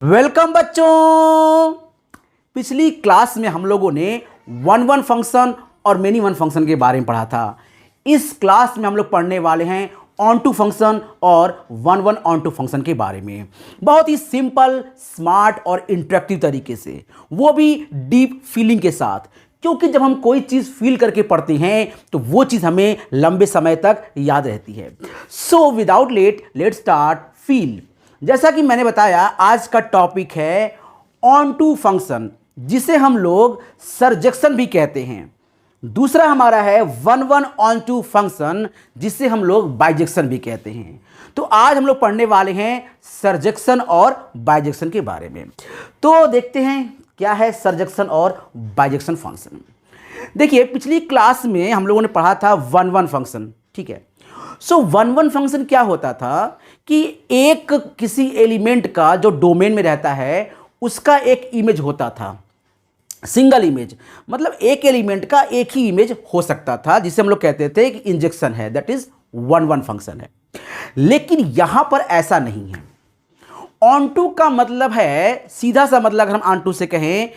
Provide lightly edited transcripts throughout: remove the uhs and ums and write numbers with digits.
Welcome बच्चों। पिछली class में हम लोगों ने वन वन फंक्शन और मेनी वन फंक्शन के बारे में पढ़ा था। इस क्लास में हम लोग पढ़ने वाले हैं ऑन टू फंक्शन और one one onto function के बारे में, बहुत ही सिंपल, स्मार्ट और इंटरेक्टिव तरीके से, वो भी डीप फीलिंग के साथ। क्योंकि जब हम कोई चीज़ फील करके पढ़ते हैं तो वो चीज़ हमें लंबे समय तक याद रहती है। So without let start feel. जैसा कि मैंने बताया, आज का टॉपिक है ऑन टू फंक्शन, जिसे हम लोग सरजेक्शन भी कहते हैं। दूसरा हमारा है one one onto function, जिसे हम लोग बाइजेक्शन भी कहते हैं। तो आज हम लोग पढ़ने वाले हैं सरजेक्शन और बाइजेक्शन के बारे में। तो देखते हैं क्या है सरजेक्शन और बाइजेक्शन फंक्शन। देखिए, पिछली क्लास में हम लोगों ने पढ़ा था वन वन फंक्शन, ठीक है। सो वन वन फंक्शन क्या होता था कि एक किसी एलिमेंट का जो डोमेन में रहता है उसका एक इमेज होता था, सिंगल इमेज। मतलब एक एलिमेंट का एक ही इमेज हो सकता था, जिसे हम लोग कहते थे कि इंजेक्शन है, that is one one function है। लेकिन यहां पर ऐसा नहीं है। ऑन टू का मतलब है, सीधा सा मतलब अगर हम ऑन टू से कहें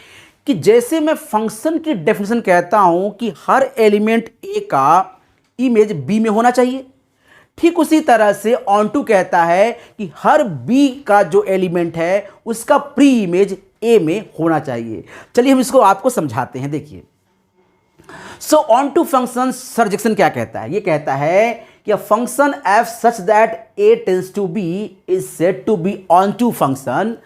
कि जैसे मैं फंक्शन की डेफिनेशन कहता हूं कि हर एलिमेंट ए का इमेज बी में होना चाहिए, ठीक उसी तरह से ऑन टू कहता है कि हर बी का जो एलिमेंट है उसका प्री इमेज ए में होना चाहिए। चलिए हम इसको आपको समझाते हैं। देखिए, so onto function surjection क्या कहता है? ये कहता है कि function f such that A tends to B is said to be onto function,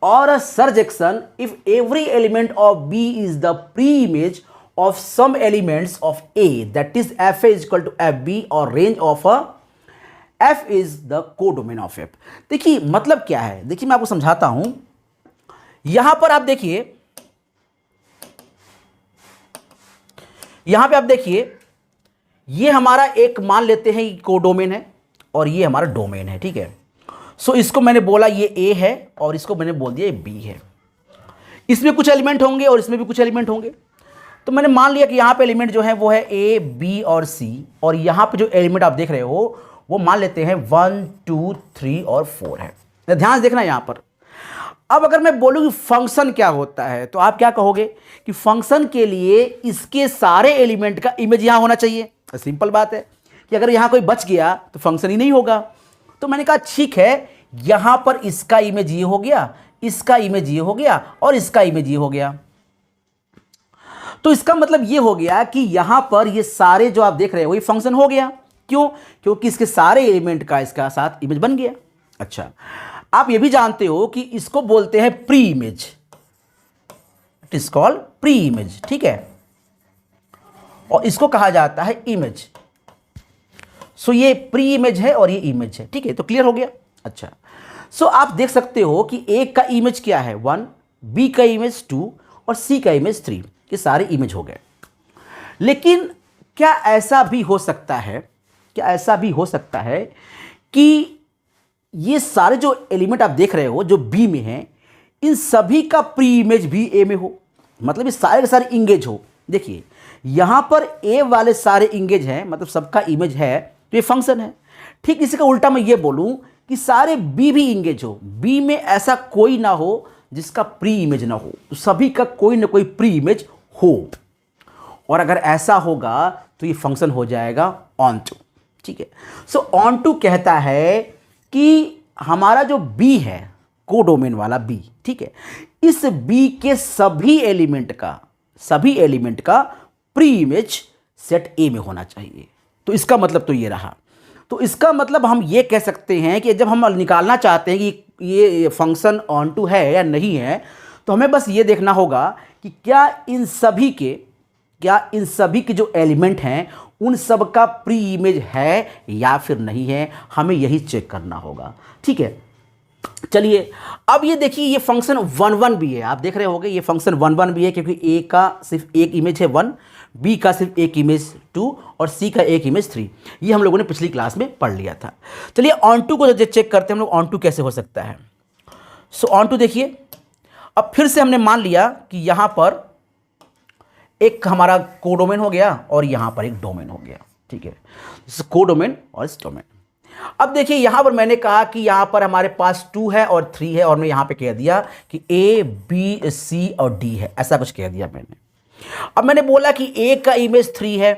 और a surjection if every element of B is the pre image of some elements of A, that is fa is equal to fb, और range of a f is the codomain of f। देखिए मतलब क्या है, देखिए मैं आपको समझाता हूं। यहां पर आप देखिए, यहां पे आप देखिए, ये हमारा एक मान लेते हैं कोडोमेन है और ये हमारा डोमेन है, ठीक है। सो इसको मैंने बोला ये A है और इसको मैंने बोल दिया ये B है। इसमें कुछ एलिमेंट होंगे और इसमें भी कुछ एलिमेंट होंगे। तो मैंने मान लिया कि यहाँ पे एलिमेंट जो है वो है ए, बी और सी, और यहाँ पे जो एलिमेंट आप देख रहे हो वो मान लेते हैं 1, 2, 3 और 4 है। तो ध्यान से देखना यहाँ पर। अब अगर मैं बोलूँ कि फंक्शन क्या होता है तो आप क्या कहोगे कि फंक्शन के लिए इसके सारे एलिमेंट का इमेज यहाँ होना चाहिए। सिंपल बात है कि अगर यहाँ कोई बच गया तो फंक्शन ही नहीं होगा। तो मैंने कहा ठीक है, यहाँ पर इसका इमेज ये हो गया, इसका इमेज ये हो गया और इसका इमेज ये हो गया। तो इसका मतलब ये हो गया कि यहां पर ये सारे जो आप देख रहे हो ये फंक्शन हो गया। क्यों? क्योंकि इसके सारे एलिमेंट का इसका साथ इमेज बन गया। अच्छा, आप ये भी जानते हो कि इसको बोलते हैं pre image, it is called pre image, ठीक है। और इसको कहा जाता है इमेज। सो ये प्री इमेज है और ये इमेज है, ठीक है। तो क्लियर हो गया। अच्छा, सो आप देख सकते हो कि ए का इमेज क्या है 1, बी का इमेज 2 और सी का इमेज 3, ये सारे इमेज हो गए। लेकिन क्या ऐसा भी हो सकता है, क्या ऐसा भी हो सकता है कि ये सारे जो एलिमेंट आप देख रहे हो जो बी में हैं, इन सभी का प्री इमेज भी ए में हो? मतलब ये सारे के सारे इंगेज हो। देखिए यहां पर ए वाले सारे इंगेज हैं, मतलब सबका इमेज है, तो ये फंक्शन है। ठीक इसी का उल्टा मैं ये बोलूं कि सारे बी भी इंगेज हो, बी में ऐसा कोई ना हो जिसका प्री इमेज ना हो, तो सभी का कोई ना कोई प्री इमेज हो। और अगर ऐसा होगा तो ये फंक्शन हो जाएगा ऑन टू, ठीक है। सो ऑन टू कहता है कि हमारा जो बी है, कोडोमेन वाला बी, ठीक है, इस बी के सभी एलिमेंट का प्री इमेज सेट ए में होना चाहिए। तो इसका मतलब तो ये रहा। तो इसका मतलब हम ये कह सकते हैं कि जब हम निकालना चाहते हैं कि ये फंक्शन ऑन टू है या नहीं है, तो हमें बस ये देखना होगा कि क्या इन सभी के जो एलिमेंट हैं उन सब का प्री इमेज है या फिर नहीं है, हमें यही चेक करना होगा, ठीक है। चलिए अब ये देखिए, ये फंक्शन 1 1 भी है। आप देख रहे होंगे ये फंक्शन 1 1 भी है, क्योंकि ए का सिर्फ एक इमेज है 1, बी का सिर्फ एक इमेज 2 और सी का एक इमेज 3। ये हम लोगों ने पिछली क्लास में पढ़ लिया था। चलिए ऑन टू को चेक करते हैं हम लोग, ऑन टू कैसे हो सकता है। सो ऑन टू देखिए, अब फिर से हमने मान लिया कि यहां पर एक हमारा कोडोमेन हो गया और यहां पर एक डोमेन हो गया, ठीक है। कोडोमेन और इस डोमेन। अब देखिए यहां पर मैंने कहा कि यहां पर हमारे पास 2 है और 3 है, और मैं यहां पे कह दिया कि A B C और D है, ऐसा कुछ कह दिया मैंने। अब मैंने बोला कि A का इमेज 3 है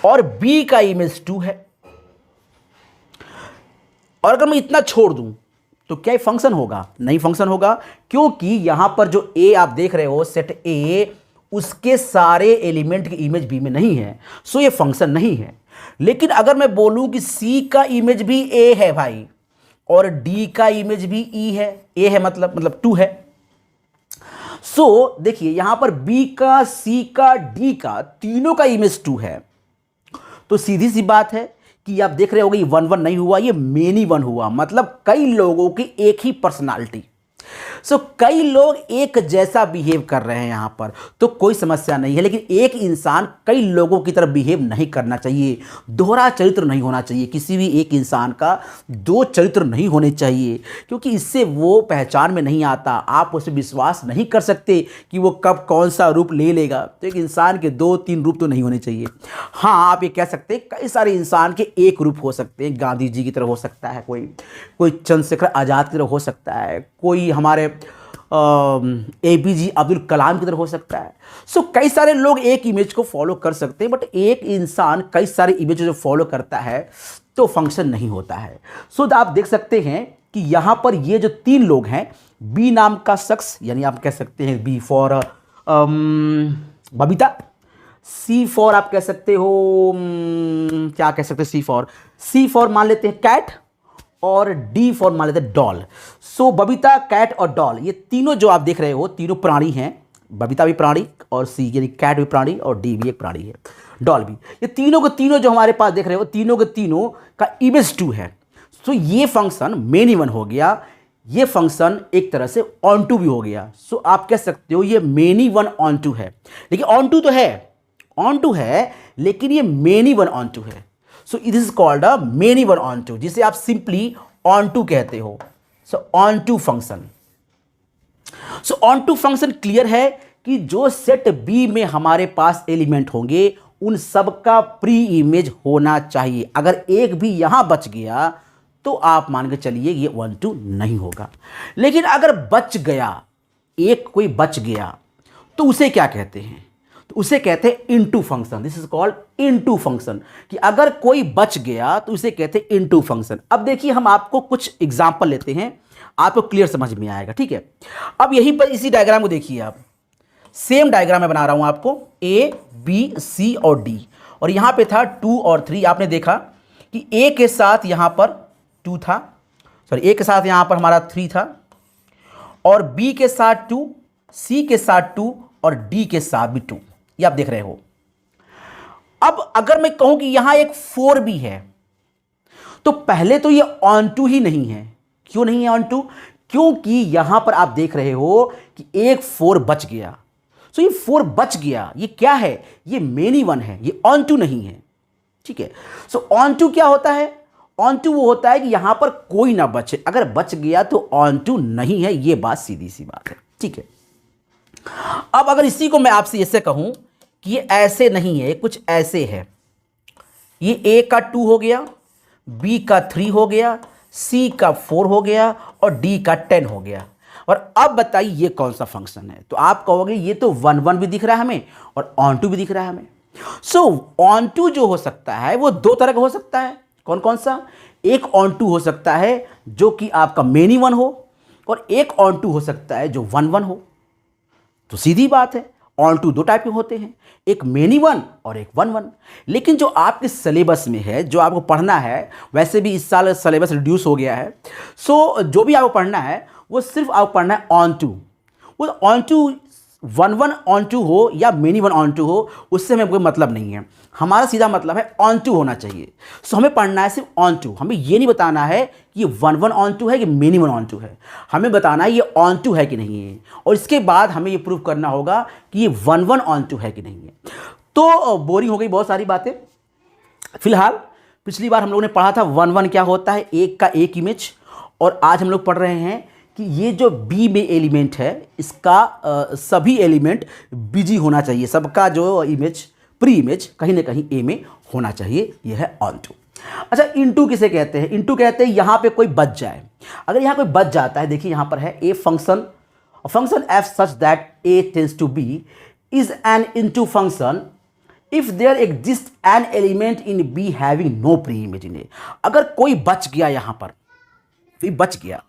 और B का इमेज 2 है, और अगर मैं इतना छोड़ दूं तो क्या ये फंक्शन होगा? नहीं फंक्शन होगा, क्योंकि यहां पर जो A आप देख रहे हो सेट A, उसके सारे एलिमेंट की इमेज B में नहीं है, सो ये फंक्शन नहीं है। लेकिन अगर मैं बोलूं कि C का इमेज भी A है भाई, और D का इमेज भी E है, A है मतलब 2 है, सो देखिए यहां पर B का, C का, D का तीनों का इमेज 2 है, तो सीधी सी बात है कि आप देख रहे होगे ये 1-1 नहीं हुआ, ये मेनी 1 हुआ, मतलब कई लोगों की एक ही पर्सनालिटी। सो कई लोग एक जैसा बिहेव कर रहे हैं यहां पर, तो कोई समस्या नहीं है। लेकिन एक इंसान कई लोगों की तरह बिहेव नहीं करना चाहिए, दोहरा चरित्र नहीं होना चाहिए, किसी भी एक इंसान का 2 चरित्र नहीं होने चाहिए, क्योंकि इससे वो पहचान में नहीं आता, आप उसे विश्वास नहीं कर सकते कि वो कब कौन सा रूप ले लेगा। तो एक इंसान के 2-3 रूप तो नहीं होने चाहिए। हाँ, आप ये कह सकते हैं कई सारे इंसान के एक रूप हो सकते हैं, गांधी जी की तरह हो सकता है, कोई चंद्रशेखर आज़ाद की तरह हो सकता है, कोई हमारे APJ अब्दुल कलाम की तरह हो सकता है। सो कई सारे लोग एक इमेज को फॉलो कर सकते हैं, बट एक इंसान कई सारे इमेज जो फॉलो करता है तो फंक्शन नहीं होता है। सो आप देख सकते हैं कि यहां पर ये जो 3 लोग हैं, बी नाम का शख्स, यानी आप कह सकते हैं B for Babita, C for आप कह सकते हो क्या कह सकते हैं, सी फॉर मान लेते हैं कैट, और डी फॉर मान लेते हैं डॉल। सो बबीता, कैट और डॉल, ये तीनों जो आप देख रहे हो तीनों प्राणी हैं, बबीता भी प्राणी और सी यानी कैट भी प्राणी और डी भी एक प्राणी है, डॉल भी। ये तीनों के तीनों जो हमारे पास देख रहे हो, तीनों के तीनों का इमेज 2 है। सो ये फंक्शन मेनी 1 हो गया, ये फंक्शन एक तरह से ऑन टू भी हो गया। सो आप कह सकते हो ये मेनी 1 ऑन टू है, लेकिन ऑन टू तो है, ऑन टू है, लेकिन ये मेनी 1 ऑन टू है। So it is called a many 1 onto, जिसे आप सिंपली ऑन टू कहते हो। So onto function, so onto function clear है कि जो सेट बी में हमारे पास एलिमेंट होंगे उन सब का प्री इमेज होना चाहिए। अगर एक भी यहां बच गया तो आप मान के चलिए ये 1-2 नहीं होगा। लेकिन अगर बच गया, एक कोई बच गया, तो उसे क्या कहते हैं? तो उसे कहते हैं into function. This is called into function, कि अगर कोई बच गया तो उसे कहते हैं इनटू फंक्शन। अब देखिए हम आपको कुछ एग्जांपल लेते हैं, आपको क्लियर समझ में आएगा, ठीक है। अब यहीं पर इसी डायग्राम को देखिए, आप सेम डायग्राम में बना रहा हूं आपको, A B C और D, और यहां पे था 2 और 3। आपने देखा कि A के साथ यहां पर 2 था, सॉरी A के साथ यहां पर हमारा 3 था, और B के साथ 2, C के साथ 2 और D के साथ भी 2, ये आप देख रहे हो। अब अगर मैं कहूं कि यहां एक 4 भी है, तो पहले तो ये ऑन टू ही नहीं है। क्यों नहीं है ऑन टू? क्योंकि यहां पर आप देख रहे हो कि एक 4 बच गया। सो ये 4 बच गया, ये क्या है? ये मेनी 1 है, ये ऑन टू नहीं है, ठीक है। सो ऑन टू क्या होता है? ऑन टू वो होता है कि यहां पर कोई ना बचे, अगर बच गया तो ऑन टू नहीं है, ये बात सीधी सी बात है, ठीक है। अब अगर इसी को मैं आपसे ऐसे कहूं कि ये ऐसे नहीं है, कुछ ऐसे है, ये A का 2 हो गया, B का 3 हो गया, C का 4 हो गया और D का 10 हो गया। और अब बताइए ये कौन सा फंक्शन है? तो आप कहोगे ये तो 1-1 भी दिख रहा है हमें और ऑन टू भी दिख रहा है हमें। सो ऑन टू जो हो सकता है वो 2 तरह का हो सकता है। कौन कौन सा? एक ऑन टू हो सकता है जो कि आपका मेनी 1 हो, और एक ऑन टू हो सकता है जो 1-1 हो। तो सीधी बात है, ऑन टू 2 टाइप के होते हैं, एक मेनी 1 और एक 1-1। लेकिन जो आपके सिलेबस में है, जो आपको पढ़ना है, वैसे भी इस साल सिलेबस रिड्यूस हो गया है, सो जो भी आपको पढ़ना है वो सिर्फ आपको पढ़ना है ऑन टू। वो ऑन टू 1-1 ऑन टू हो या मेनी 1 ऑन टू हो, उससे हमें कोई मतलब नहीं है। हमारा सीधा मतलब है ऑन टू होना चाहिए। सो हमें पढ़ना है सिर्फ ऑन टू, हमें ये नहीं बताना है कि ये 1-1 ऑन टू है कि मेनी 1 ऑन टू है, हमें बताना है ये ऑन टू है कि नहीं है, और इसके बाद हमें ये प्रूव करना होगा कि ये 1-1 ऑन टू है कि नहीं है। तो बोरिंग हो गई बहुत सारी बातें। फिलहाल पिछली बार हम लोगों ने पढ़ा था 1-1 क्या होता है, एक का एक इमेज, और आज हम लोग पढ़ रहे हैं कि ये जो बी में एलिमेंट है इसका सभी एलिमेंट बिजी होना चाहिए, सबका जो इमेज प्री इमेज कहीं ना कहीं ए में होना चाहिए, यह है ऑन टू। अच्छा, इंटू किसे कहते हैं? इंटू कहते हैं यहां पे कोई बच जाए। अगर यहां कोई बच जाता है, देखिए यहां पर है a function f such that A tends to B is an into function if there exist an element in B having no pre image in A. अगर कोई बच गया, यहां पर भी बच गया,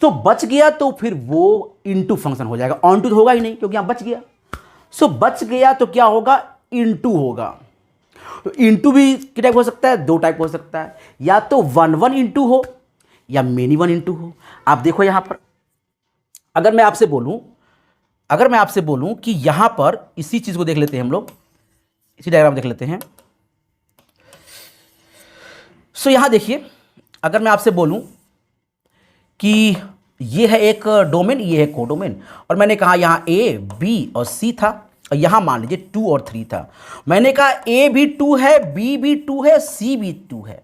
तो बच गया तो फिर वो इंटू फंक्शन हो जाएगा, ऑन टू तो होगा ही नहीं क्योंकि यहां बच गया। सो बच गया तो क्या होगा? इंटू होगा। तो इंटू भी कितने टाइप हो सकता है? दो टाइप हो सकता है, या तो 1 1 इंटू हो या मेनी 1 इंटू हो। आप देखो यहां पर, अगर मैं आपसे बोलूं कि यहां पर इसी चीज को देख लेते हैं हम लोग, इसी डायग्राम देख लेते हैं। सो यहां देखिए, अगर मैं आपसे बोलूं कि ये है एक डोमेन, ये है कोडोमेन, और मैंने कहा यहां ए बी और सी था, और यहां मान लीजिए 2 और 3 था। मैंने कहा ए भी 2 है, बी भी 2 है, सी भी 2 है,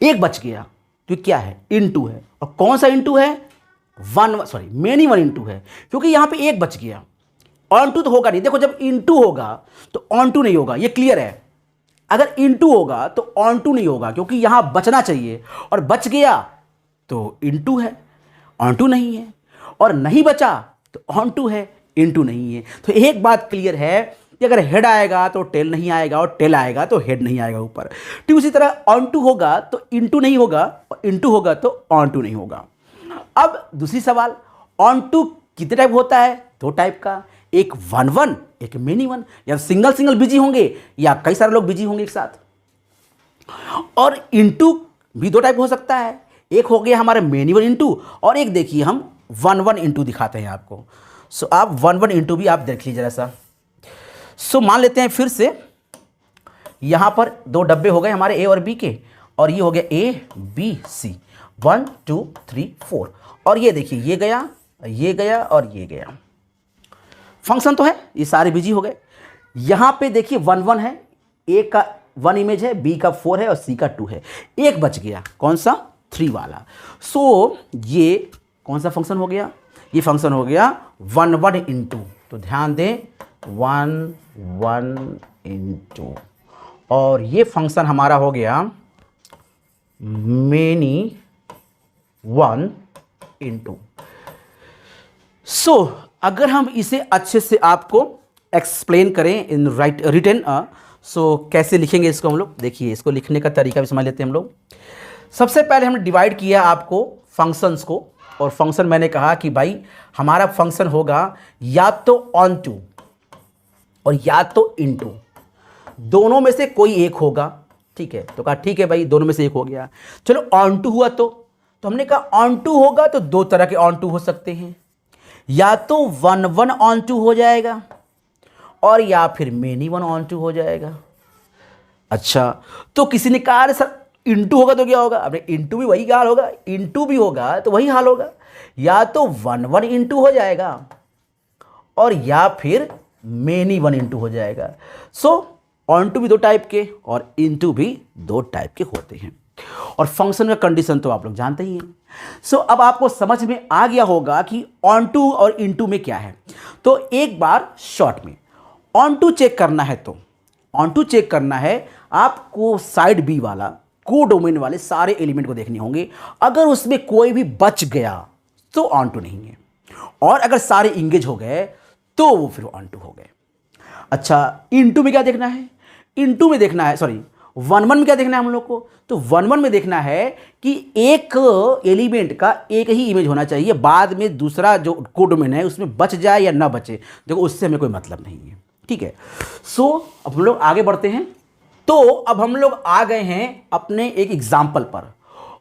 एक बच गया तो क्या है? इनटू है। और कौन सा इनटू है? मेनी 1 इंटू है, क्योंकि यहां पे एक बच गया। ऑन टू तो होगा नहीं। देखो, जब इनटू होगा तो ऑन टू नहीं होगा, ये क्लियर है। अगर इनटू होगा तो ऑन टू नहीं होगा, क्योंकि यहां बचना चाहिए, और बच गया तो इनटू है, ऑन टू नहीं है, और नहीं बचा तो ऑन टू है, इनटू नहीं है। तो एक बात क्लियर है कि अगर हेड आएगा तो टेल नहीं आएगा, और टेल आएगा तो हेड नहीं आएगा ऊपर। ठीक उसी तरह ऑन टू होगा तो इनटू नहीं होगा, और इनटू होगा तो ऑन टू नहीं होगा। अब दूसरी सवाल, ऑन टू कितने टाइप होता है? 2 टाइप का, एक 1 1, एक मेनी 1। या सिंगल बिजी होंगे या कई सारे लोग बिजी होंगे एक साथ। और इनटू भी 2 टाइप हो सकता है, एक हो गया हमारे मेनी 1 इंटू, और एक देखिए हम 1 1 इंटू दिखाते हैं आपको। सो आप 1 1 इंटू भी आप देख लीजिए जरा सा। सो मान लेते हैं फिर से, यहां पर 2 डब्बे हो गए हमारे ए और बी के, और ये हो गया ए बी सी, 1 2 3 4, और ये देखिए ये गया और ये गया। फंक्शन तो है, ये सारे बिजी हो गए। यहां पे देखिए 1 1 है, ए का 1 इमेज है, बी का 4 है और सी का 2 है। एक बच गया, कौन सा? 3 वाला। सो ये कौन सा फंक्शन हो गया? ये फंक्शन हो गया 1 1 इंटू। तो ध्यान दें, 1 1 इंटू, और ये फंक्शन हमारा हो गया मेनी 1 इंटू। सो अगर हम इसे अच्छे से आपको एक्सप्लेन करें इन रिटन, सो कैसे लिखेंगे इसको हम लोग? देखिए, इसको लिखने का तरीका भी समझ लेते हैं हम लोग। सबसे पहले हमने डिवाइड किया आपको फंक्शंस को, और फंक्शन मैंने कहा कि भाई हमारा फंक्शन होगा या तो ऑन टू और या तो इनटू, दोनों में से कोई एक होगा। ठीक है, तो कहा ठीक है भाई, दोनों में से एक हो गया। चलो ऑन टू हुआ तो हमने कहा ऑन टू होगा तो 2 तरह के ऑन टू हो सकते हैं, या तो 1 1 ऑन टू हो जाएगा, और या फिर मेनी 1 ऑन टू हो जाएगा। अच्छा, तो किसी ने कहा सर इंटू होगा तो क्या होगा? अपने इंटू भी वही हाल होगा, इंटू भी होगा तो वही हाल होगा, या तो 1 1 इंटू हो जाएगा, और या फिर मेनी 1 इंटू हो जाएगा। सो ऑन टू भी 2 टाइप के और इंटू भी 2 टाइप के होते हैं, और फंक्शन का कंडीशन तो आप लोग जानते ही हैं। सो अब आपको समझ में आ गया होगा कि ऑन टू और इनटू में क्या है। तो एक बार शॉर्ट में ऑन टू चेक करना है, तो ऑन टू चेक करना है आपको साइड बी वाला कोडोमेन वाले सारे एलिमेंट को देखने होंगे। अगर उसमें कोई भी बच गया तो ऑन टू नहीं है, और अगर सारे इंगेज हो गए तो वो फिर ऑन टू हो गए। अच्छा, इनटू में क्या देखना है? इनटू में देखना है, सॉरी 1 1 में क्या देखना है हम लोग को? तो 1 1 में देखना है कि एक एलिमेंट का एक ही इमेज होना चाहिए, बाद में दूसरा जो कोडोमेन है उसमें बच जाए या ना बचे, देखो उससे हमें कोई मतलब नहीं है। ठीक है, सो अब हम लोग आगे बढ़ते हैं। तो अब हम लोग आ गए हैं अपने एक एग्जाम्पल पर,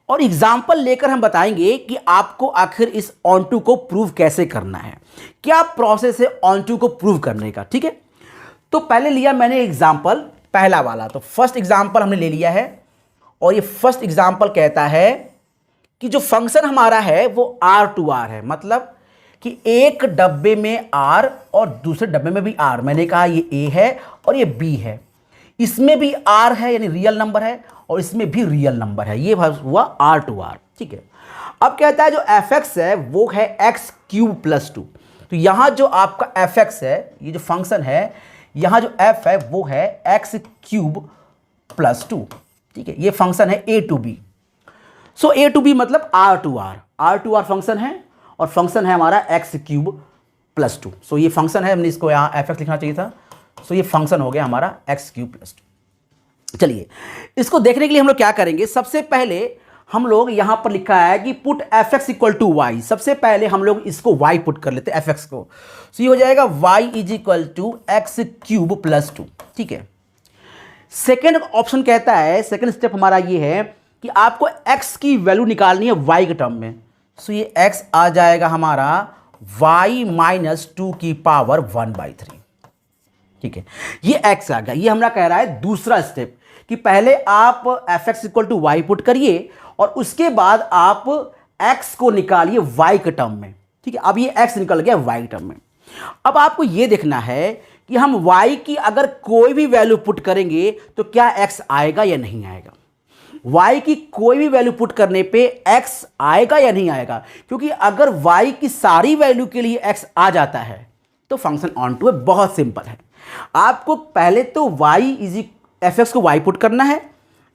और एग्जाम्पल लेकर हम बताएंगे कि आपको आखिर इस ऑन टू को प्रूव कैसे करना है, क्या प्रोसेस है ऑन टू को प्रूव करने का। ठीक है, तो पहले लिया मैंने एग्जाम्पल पहला वाला, तो फर्स्ट एग्जाम्पल हमने ले लिया है, और ये फर्स्ट एग्जाम्पल कहता है कि जो फंक्शन हमारा है वो R to R है, मतलब कि एक डब्बे में R और दूसरे डब्बे में भी R। मैंने कहा ये A है और ये B है, इसमें भी R है यानी रियल नंबर है, और इसमें भी रियल नंबर है, ये हुआ R to R। ठीक है, अब कहता है जो fx है वो है x क्यूब प्लस 2। तो यहां जो आपका fx है, ये जो फंक्शन है, यहां जो f है वो है x क्यूब प्लस 2। ठीक है, ये फंक्शन है A to B. So A to B मतलब आर टू आर फंक्शन है, और फंक्शन है हमारा x cube plus two. So ये फंक्शन है, हमने इसको यहाँ एफ एक्स लिखना चाहिए था। सो ये फंक्शन हो गया हमारा एक्स क्यूब प्लस टू। चलिए इसको देखने के लिए हम लोग क्या करेंगे, सबसे पहले हम लोग यहां पर लिखा है कि put F X equal to Y. सबसे पहले हम लोग इसको वाई पुट कर लेते हैं, एफ एक्स को। सो ये हो जाएगा Y is equal to X cube plus two. ठीक है, सेकेंड ऑप्शन कहता है, सेकेंड स्टेप हमारा ये है कि आपको x की वैल्यू निकालनी है y के टर्म में। सो ये x आ जाएगा हमारा y माइनस टू की पावर 1/3। ठीक है, ये x आ गया। ये हमारा कह रहा है दूसरा स्टेप कि पहले आप F X equal to Y put करिए और उसके बाद आप x को निकालिए y के टर्म में। ठीक है, अब ये x निकल गया y के टर्म में। अब आपको ये देखना है कि हम y की अगर कोई भी वैल्यू पुट करेंगे तो क्या x आएगा या नहीं आएगा। y की कोई भी वैल्यू पुट करने पे x आएगा या नहीं आएगा, क्योंकि अगर y की सारी वैल्यू के लिए x आ जाता है तो फंक्शन ऑन टू है। बहुत सिंपल है, आपको पहले तो y इज एफ एक्स को y पुट करना है,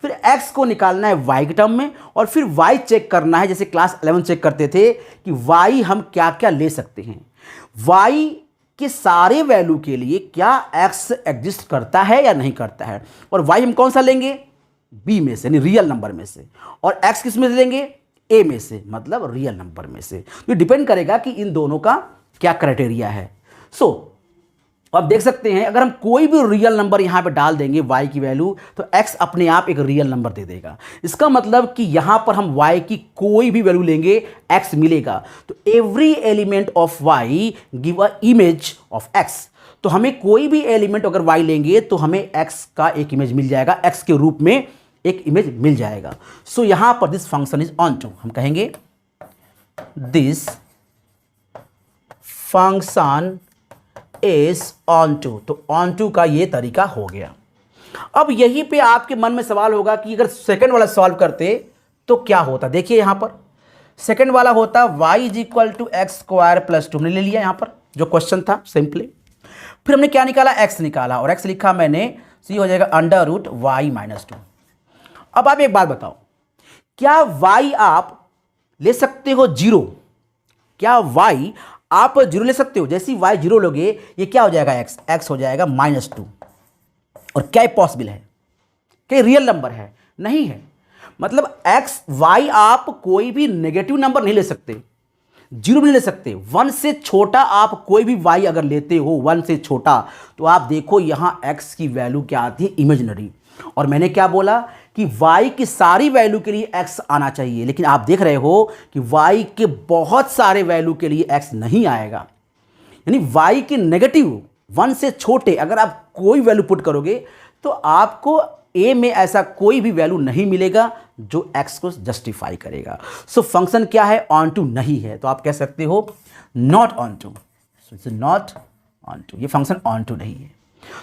फिर x को निकालना है y के टर्म में, और फिर y चेक करना है, जैसे क्लास 11 चेक करते थे कि y हम क्या क्या ले सकते हैं। y के सारे वैल्यू के लिए क्या x एग्जिस्ट करता है या नहीं करता है, और y हम कौन सा लेंगे, b में से, यानी रियल नंबर में से, और x किस में से लेंगे, a में से, मतलब रियल नंबर में से। तो डिपेंड करेगा कि इन दोनों का क्या क्राइटेरिया है। सो अब देख सकते हैं अगर हम कोई भी रियल नंबर यहां पे डाल देंगे y की वैल्यू, तो x अपने आप एक रियल नंबर दे देगा। इसका मतलब कि यहां पर हम y की कोई भी वैल्यू लेंगे x मिलेगा। तो every element of y give a image of x। तो हमें कोई भी एलिमेंट अगर y लेंगे तो हमें x का एक इमेज मिल जाएगा, x के रूप में एक इमेज मिल जाएगा। सो यहां पर this function is onto, हम कहेंगे this function is onto. तो ऑन टू का ये तरीका हो गया। अब यहीं पे आपके मन में सवाल होगा कि अगर सेकंड वाला सॉल्व करते तो क्या होता। देखिए यहां पर सेकंड वाला होता y is equal to X square plus two, हमने ले लिया यहां पर जो क्वेश्चन था सिंपली। फिर हमने क्या निकाला, x निकाला, और x लिखा मैंने, सी हो जाएगा under root y minus two. अब आप एक बात बताओ, क्या y आप ले सकते हो जीरो, क्या y आप जीरो ले सकते हो। जैसे y जीरो लोगे ये क्या हो जाएगा, x हो जाएगा माइनस टू। और क्या पॉसिबल है, क्या रियल नंबर है, नहीं है। मतलब y आप कोई भी नेगेटिव नंबर नहीं ले सकते, जीरो भी नहीं ले सकते। 1 से छोटा आप कोई भी y अगर लेते हो 1 से छोटा, तो आप देखो यहां x की वैल्यू क्या आती है, इमेजिनरी। और मैंने क्या बोला कि y की सारी वैल्यू के लिए x आना चाहिए, लेकिन आप देख रहे हो कि y के बहुत सारे वैल्यू के लिए x नहीं आएगा। यानी y के नेगेटिव 1 से छोटे अगर आप कोई वैल्यू पुट करोगे तो आपको a में ऐसा कोई भी वैल्यू नहीं मिलेगा जो x को जस्टिफाई करेगा। सो फंक्शन क्या है, ऑन टू नहीं है। तो आप कह सकते हो not onto, not onto, ये फंक्शन ऑन टू नहीं है।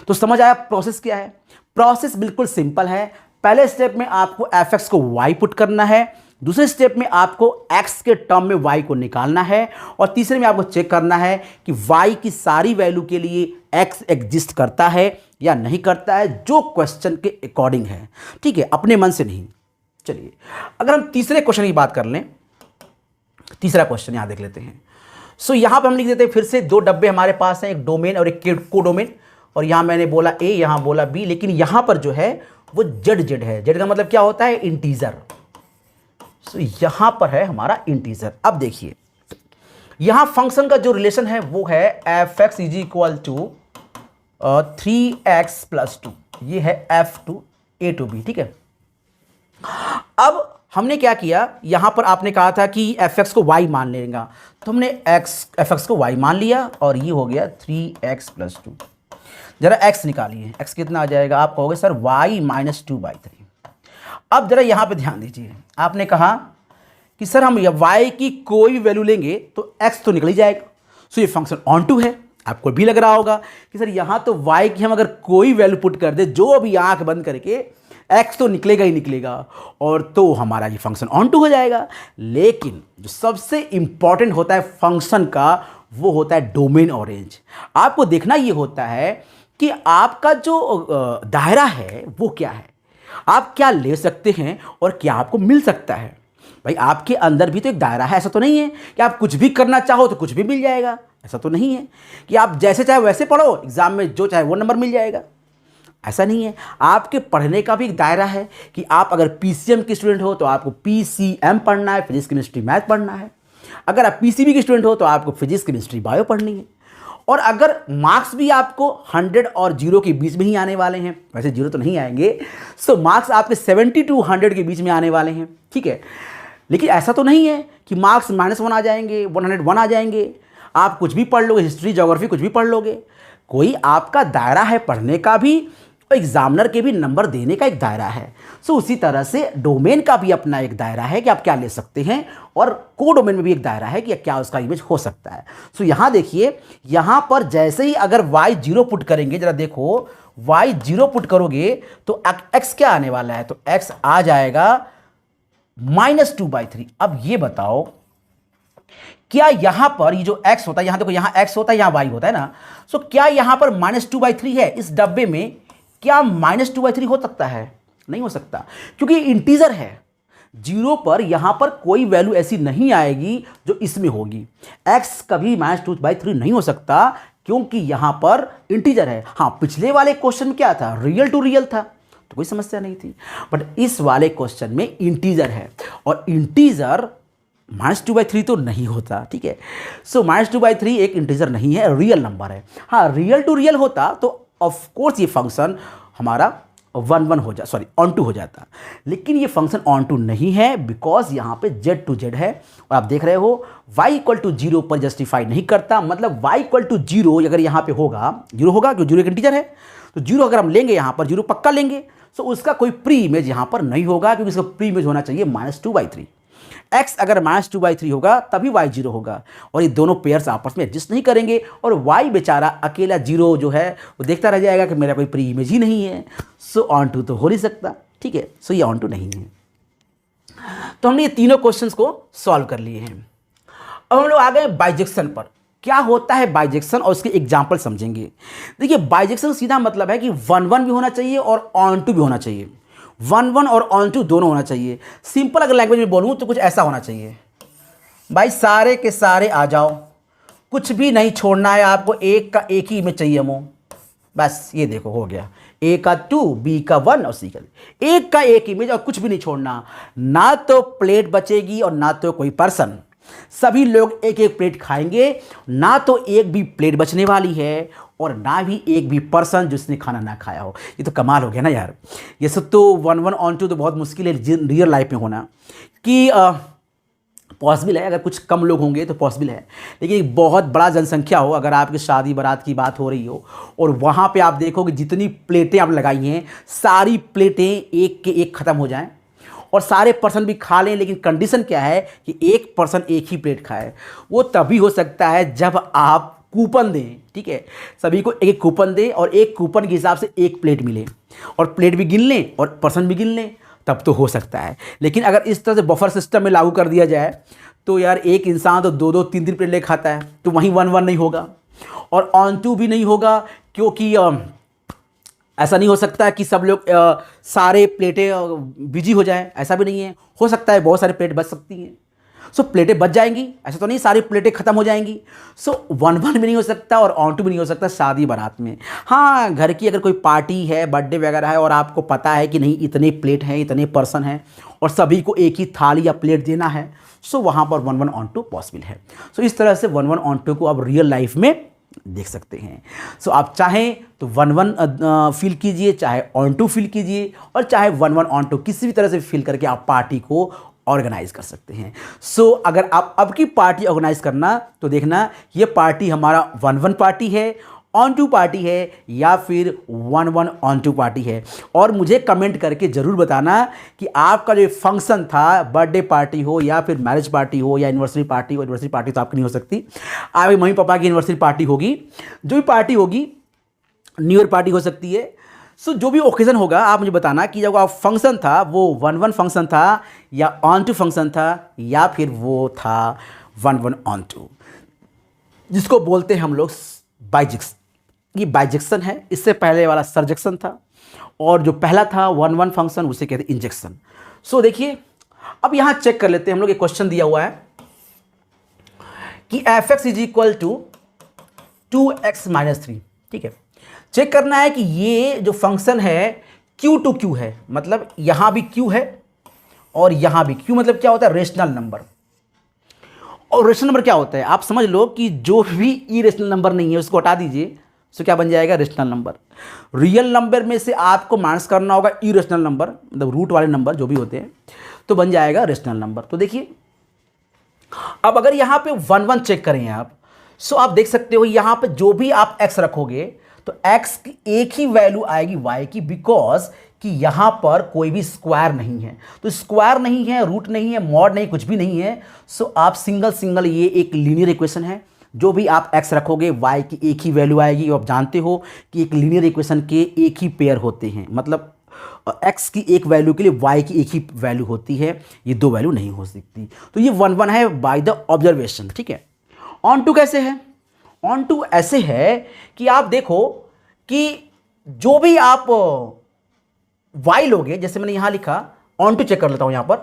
तो समझ आया प्रोसेस क्या है। प्रोसेस बिल्कुल सिंपल है। पहले स्टेप में आपको एफ एक्स को y पुट करना है, दूसरे स्टेप में आपको x के टर्म में y को निकालना है, और तीसरे में आपको चेक करना है कि y की सारी वैल्यू के लिए x एग्जिस्ट करता है या नहीं करता है, जो क्वेश्चन के अकॉर्डिंग है। ठीक है, अपने मन से नहीं। चलिए अगर हम तीसरे क्वेश्चन की बात कर लें, तीसरा क्वेश्चन यहां देख लेते हैं। सो यहां पर हम लिख देते हैं, फिर से दो डब्बे हमारे पास हैं, एक डोमेन और एक कोडोमेन। और यहां मैंने बोला a, यहां बोला b, लेकिन यहां पर जो है वो जेड है। जेड का मतलब क्या होता है, इंटीजर। सो यहां पर है हमारा इंटीजर। अब देखिए यहां फंक्शन का जो रिलेशन है वो है F X is equal to 3x plus two, ये है F to A to B. ठीक है, अब हमने क्या किया, यहां पर आपने कहा था कि एफ एक्स को y मान लेगा, तो हमने एफ एक्स को y मान लिया और ये हो गया 3x प्लस टू। जरा x निकालिए, x कितना आ जाएगा, आप कहोगे सर y माइनस 2/3। अब जरा यहां पे ध्यान दीजिए, आपने कहा कि सर हम y की कोई भी वैल्यू लेंगे तो x तो निकल ही जाएगा। सो ये फंक्शन ऑन टू है। आपको भी लग रहा होगा कि सर यहां तो y की हम अगर कोई वैल्यू पुट कर दे, जो भी आंख बंद करके, x तो निकलेगा ही निकलेगा, और तो हमारा ये फंक्शन ऑन टू हो जाएगा। लेकिन जो सबसे इंपॉर्टेंट होता है फंक्शन का, वो होता है डोमेन और रेंज। आपको देखना ये होता है कि आपका जो दायरा है वो क्या है। आप क्या ले सकते हैं और क्या आपको मिल सकता है। भाई आपके अंदर भी तो एक दायरा है, ऐसा तो नहीं है कि आप कुछ भी करना चाहो तो कुछ भी मिल जाएगा। ऐसा तो नहीं है कि आप जैसे चाहे वैसे पढ़ो, एग्जाम में जो चाहे वो नंबर मिल जाएगा। ऐसा नहीं है। आपके पढ़ने का भी एक दायरा है कि आप अगर पीसीएम के स्टूडेंट हो तो आपको पीसीएम पढ़ना है, फिजिक्स केमिस्ट्री मैथ पढ़ना है। अगर आप पीसीबी के स्टूडेंट हो तो आपको फिजिक्स केमिस्ट्री बायो पढ़नी है। और अगर मार्क्स भी आपको 100 और 0 के बीच में ही आने वाले हैं, वैसे 0 तो नहीं आएंगे, सो मार्क्स आपके 70 to 100 के बीच में आने वाले हैं, ठीक है। लेकिन ऐसा तो नहीं है कि मार्क्स -1 आ जाएंगे, 101 आ जाएंगे। आप कुछ भी पढ़ लोगे, हिस्ट्री ज्योग्राफी कुछ भी पढ़ लोगे। कोई आपका दायरा है पढ़ने का भी, और एग्जामिनर के भी नंबर देने का एक दायरा है। सो उसी तरह से डोमेन का भी अपना एक दायरा है कि आप क्या ले सकते हैं, और को डोमेन में भी एक दायरा है कि क्या उसका इमेज हो सकता है। सो यहाँ देखिए, यहाँ पर जैसे ही अगर y0 पुट करेंगे, जरा देखो y0 पुट करोगे तो x क्या आने वाला है, तो x आ जाएगा -2/3। अब ये बताओ क्या यहां पर ये जो x होता है, यहां देखो यहां x होता है, यहां y होता है ना, सो क्या यहां पर -2/3 है इस डब्बे में? क्या -2/3 हो सकता है? नहीं हो सकता, क्योंकि इंटीजर है। 0 पर यहां पर कोई वैल्यू ऐसी नहीं आएगी जो इसमें होगी। x कभी -2/3 नहीं हो सकता, क्योंकि यहां पर इंटीजर है। हाँ, पिछले वाले क्वेश्चन में क्या था, रियल टू रियल था, तो कोई समस्या नहीं थी। बट इस वाले क्वेश्चन में इंटीजर है, और इंटीजर -2/3 तो नहीं होता, ठीक है। सो -2/3 एक इंटीजर नहीं है, रियल नंबर है। हाँ, रियल टू रियल होता तो ऑफ कोर्स ये फंक्शन हमारा ऑन टू हो जाता, लेकिन ये फंक्शन ऑन टू नहीं है, बिकॉज यहाँ पे z to z है। और आप देख रहे हो y = 0 पर जस्टिफाई नहीं करता, मतलब y = 0 अगर यहाँ पे होगा, 0 होगा क्योंकि 0 एक इंटीजर है, तो 0 अगर हम लेंगे यहाँ पर 0 पक्का लेंगे, तो उसका कोई प्री इमेज यहाँ पर नहीं होगा, क्योंकि इसका प्री इमेज होना चाहिए -2/3। x अगर -2/3 होगा तभी y 0 होगा, और ये दोनों पेयर्स आपस में एडजस्ट नहीं करेंगे, और y बेचारा अकेला 0 जो है वो देखता रह जाएगा कि मेरा कोई प्री इमेज ही नहीं है। सो ऑन टू तो हो नहीं सकता, ठीक है। सो ये ऑन टू नहीं है। तो हमने ये तीनों क्वेश्चंस को सॉल्व कर लिए हैं। अब हम लोग आ गए बाइजेक्शन पर। क्या होता है बाइजेक्शन, और उसके एग्जाम्पल समझेंगे। देखिए, बाइजेक्शन सीधा मतलब है कि 1-1 भी होना चाहिए और ऑन टू भी होना चाहिए। 1-1 और ऑन टू दोनों होना चाहिए। सिंपल अगर लैंग्वेज में बोलूँ तो कुछ ऐसा होना चाहिए, भाई सारे के सारे आ जाओ, कुछ भी नहीं छोड़ना है आपको, एक का एक ही इमेज चाहिए मो, बस ये देखो हो गया। ए का 2, बी का 1 और सी का, एक का एक इमेज, और कुछ भी नहीं छोड़ना। ना तो प्लेट बचेगी और ना तो कोई पर्सन, सभी लोग एक एक प्लेट खाएंगे। ना तो एक भी प्लेट बचने वाली है और ना भी एक भी पर्सन जिसने खाना ना खाया हो। ये तो कमाल हो गया ना यार। ये सब तो 1-1 ऑन टू तो बहुत मुश्किल है रियल लाइफ में होना, कि पॉसिबल है अगर कुछ कम लोग होंगे तो पॉसिबल है, लेकिन एक बहुत बड़ा जनसंख्या हो, अगर आपकी शादी बारात की बात हो रही हो और वहाँ पे आप देखोगे जितनी प्लेटें आप लगाई हैं, सारी प्लेटें एक के एक ख़त्म हो जाएं और सारे पर्सन भी खा लें, लेकिन कंडीशन क्या है कि एक पर्सन एक ही प्लेट खाए। वो तभी हो सकता है जब आप कूपन दें, ठीक है, सभी को एक कूपन दें और एक कूपन के हिसाब से एक प्लेट मिले, और प्लेट भी गिन लें और पर्सन भी गिन लें, तब तो हो सकता है। लेकिन अगर इस तरह से बफर सिस्टम में लागू कर दिया जाए तो यार एक इंसान तो 2-2, 3-3 प्लेट ले खाता है, तो वहीं 1-1 नहीं होगा और ऑन टू भी नहीं होगा, क्योंकि ऐसा नहीं हो सकता कि सब लोग सारे प्लेटें बिजी हो जाएं, ऐसा भी नहीं है। हो सकता है बहुत सारी प्लेट बच सकती हैं, सो प्लेटें बच जाएंगी, ऐसा तो नहीं सारी प्लेटें खत्म हो जाएंगी। सो 1-1 भी नहीं हो सकता और ऑन टू भी नहीं हो सकता शादी बारात में। हाँ, घर की अगर कोई पार्टी है, बर्थडे वगैरह है और आपको पता है कि नहीं इतने प्लेट हैं, इतने पर्सन हैं और सभी को एक ही थाली या प्लेट देना है, सो वहाँ पर 1-1 ऑन टू पॉसिबल है। सो इस तरह से 1-1 ऑन टू को आप रियल लाइफ में देख सकते हैं। सो आप चाहें तो 1-1 फील कीजिए, चाहे ऑन टू फील कीजिए, और चाहे 1-1 ऑन टू किसी भी तरह से फील करके आप पार्टी को ऑर्गेनाइज कर सकते हैं। सो अगर आप अब की पार्टी ऑर्गेनाइज करना तो देखना ये पार्टी हमारा 1-1 पार्टी है, ऑन टू पार्टी है, या फिर 1-1 ऑन टू पार्टी है। और मुझे कमेंट करके ज़रूर बताना कि आपका जो फंक्शन था, बर्थडे पार्टी हो या फिर मैरिज पार्टी हो या एनिवर्सरी पार्टी हो, एनिवर्सरी पार्टी तो आपकी नहीं हो सकती, आपके मम्मी पापा की एनिवर्सरी पार्टी होगी, जो भी पार्टी होगी, न्यू ईयर पार्टी हो सकती है। सो जो भी ओकेज़न होगा आप मुझे बताना कि जब आप फंक्शन था वो 1-1 फंक्शन था या ऑन टू फंक्शन था, या फिर वो था 1-1 ऑन टू, जिसको बोलते हैं हम लोग बाइजेक्शन। ये बाइजेक्शन है, इससे पहले वाला सरजेक्शन था, और जो पहला था 1-1 फंक्शन उसे कहते हैं इंजेक्शन। सो देखिए अब यहाँ चेक कर लेते हैं हम लोग, एक क्वेश्चन दिया हुआ है कि fx is equal to 2x-3, ठीक है। चेक करना है कि ये जो फंक्शन है q टू q है, मतलब यहां भी q है और यहां भी q, मतलब क्या होता है रेशनल नंबर। और रेशनल नंबर क्या होता है आप समझ लो कि जो भी इरेशनल नंबर नहीं है उसको हटा दीजिए, तो क्या बन जाएगा रेशनल नंबर। रियल नंबर में से आपको माइनस करना होगा इरेशनल नंबर, मतलब रूट वाले नंबर जो भी होते हैं, तो बन जाएगा रेशनल नंबर। तो देखिए अब अगर यहाँ पे 1-1 चेक करें आप, सो आप देख सकते हो यहाँ पे जो भी आप x रखोगे तो x की एक ही वैल्यू आएगी y की, बिकॉज कि यहाँ पर कोई भी स्क्वायर नहीं है। तो स्क्वायर नहीं है, रूट नहीं है, मॉड नहीं, कुछ भी नहीं है। सो आप सिंगल ये एक लीनियर इक्वेशन है, जो भी आप x रखोगे y की एक ही वैल्यू आएगी। आप जानते हो कि एक लीनियर इक्वेशन के एक ही पेयर होते हैं, मतलब x की एक वैल्यू के लिए y की एक ही वैल्यू होती है, ये दो वैल्यू नहीं हो सकती। तो ये 1-1 है बाय द ऑब्जर्वेशन, ठीक है। ऑन टू कैसे है? ऑन टू ऐसे है कि आप देखो कि जो भी आप y लोगे, जैसे मैंने यहां लिखा, ऑन टू चेक कर लेता हूं यहां पर,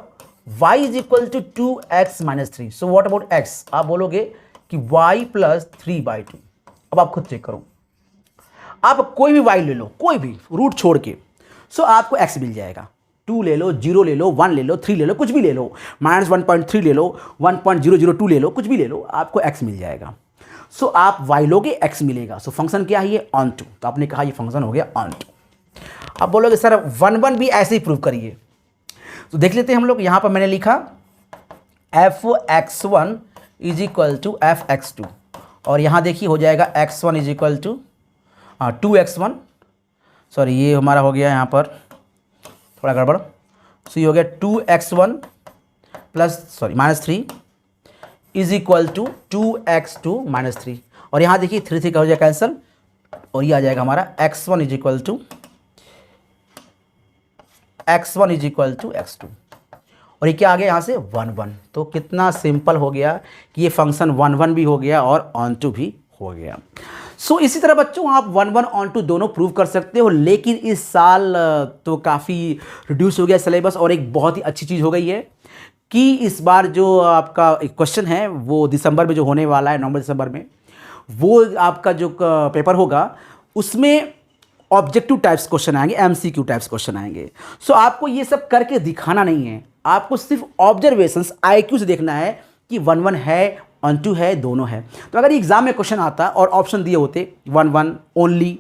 y is equal to 2x-3। So what about x? आप बोलोगे कि y प्लस 3/2। अब आप खुद चेक करो, आप कोई भी y ले लो, कोई भी रूट छोड़ के, सो आपको x मिल जाएगा। 2 ले लो, 0 ले लो, 1 ले लो, 3 ले लो, कुछ भी ले लो, -1.3 ले लो, 1.002 ले लो, कुछ भी ले लो, आपको x मिल जाएगा। सो आप y लोगे, x मिलेगा। सो फंक्शन क्या है ये? Onto. तो आपने कहा ये फंक्शन हो गया ऑन टू। अब बोलोगे सर 1-1 भी ऐसे ही प्रूव करिए, तो देख लेते हैं हम लोग। यहां पर मैंने लिखा fx1 is equal to fx2, और यहां देखिए हो जाएगा x1 is equal to 2x1, sorry ये हमारा हो गया यहाँ पर थोड़ा गड़बड़। सो ये हो गया 2x1 plus -3 is equal to 2x2 -3, और यहाँ देखिए 3 का हो जाएगा कैंसिल, और ये आ जाएगा हमारा x1 is equal to x2, और ये क्या आ गया यहाँ से 1-1। तो कितना सिंपल हो गया कि ये फंक्शन 1-1 भी हो गया और ऑन टू भी हो गया। सो इसी तरह बच्चों आप 1-1 ऑन टू दोनों प्रूव कर सकते हो, लेकिन इस साल तो काफ़ी रिड्यूस हो गया सिलेबस, और एक बहुत ही अच्छी चीज़ हो गई है कि इस बार जो आपका एक क्वेश्चन है वो दिसंबर में जो होने वाला है, नवंबर दिसंबर में, वो आपका जो पेपर होगा उसमें ऑब्जेक्टिव टाइप्स क्वेश्चन आएंगे, एमसीक्यू टाइप्स क्वेश्चन आएंगे। सो आपको ये सब करके दिखाना नहीं है, आपको सिर्फ ऑब्जर्वेशंस आईक्यू से देखना है कि 1-1 है, ऑन टू है, दोनों है। तो अगर एग्जाम में क्वेश्चन आता और ऑप्शन दिए होते 1-1 only,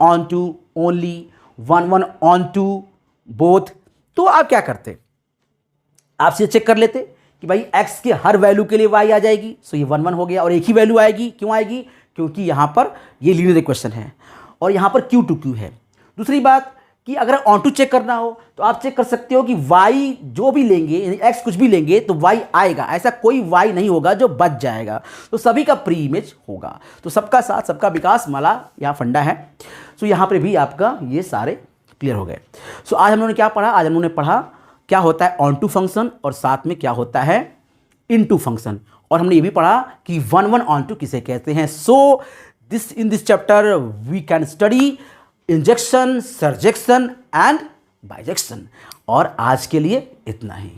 onto only, 1-1 onto both, तो आप क्या करते? आप सीधे चेक कर लेते कि भाई x के हर वैल्यू के लिए y आ जाएगी। सो ये 1-1 हो गया, और एक ही वैल्यू आएगी। क्यों आएगी? क्योंकि यहाँ पर ये लीनियर इक्वेशन है और यहाँ पर q टू q है। दूसरी बात कि अगर ऑन टू चेक करना हो तो आप चेक कर सकते हो कि y जो भी लेंगे, यानी x कुछ भी लेंगे तो y आएगा, ऐसा कोई y नहीं होगा जो बच जाएगा। तो सभी का प्री इमेज होगा। तो सबका साथ सबका विकास माला यहाँ फंडा है। सो यहाँ पर भी आपका ये सारे क्लियर हो गए। सो आज हम लोगों ने क्या पढ़ा? आज हम लोगों ने पढ़ा क्या होता है ऑन टू फंक्शन, और साथ में क्या होता है इन टू फंक्शन, और हमने ये भी पढ़ा कि 1-1 ऑन टू किसे कहते हैं। सो in this chapter we can study injection, surjection and bijection, और आज के लिए इतना ही।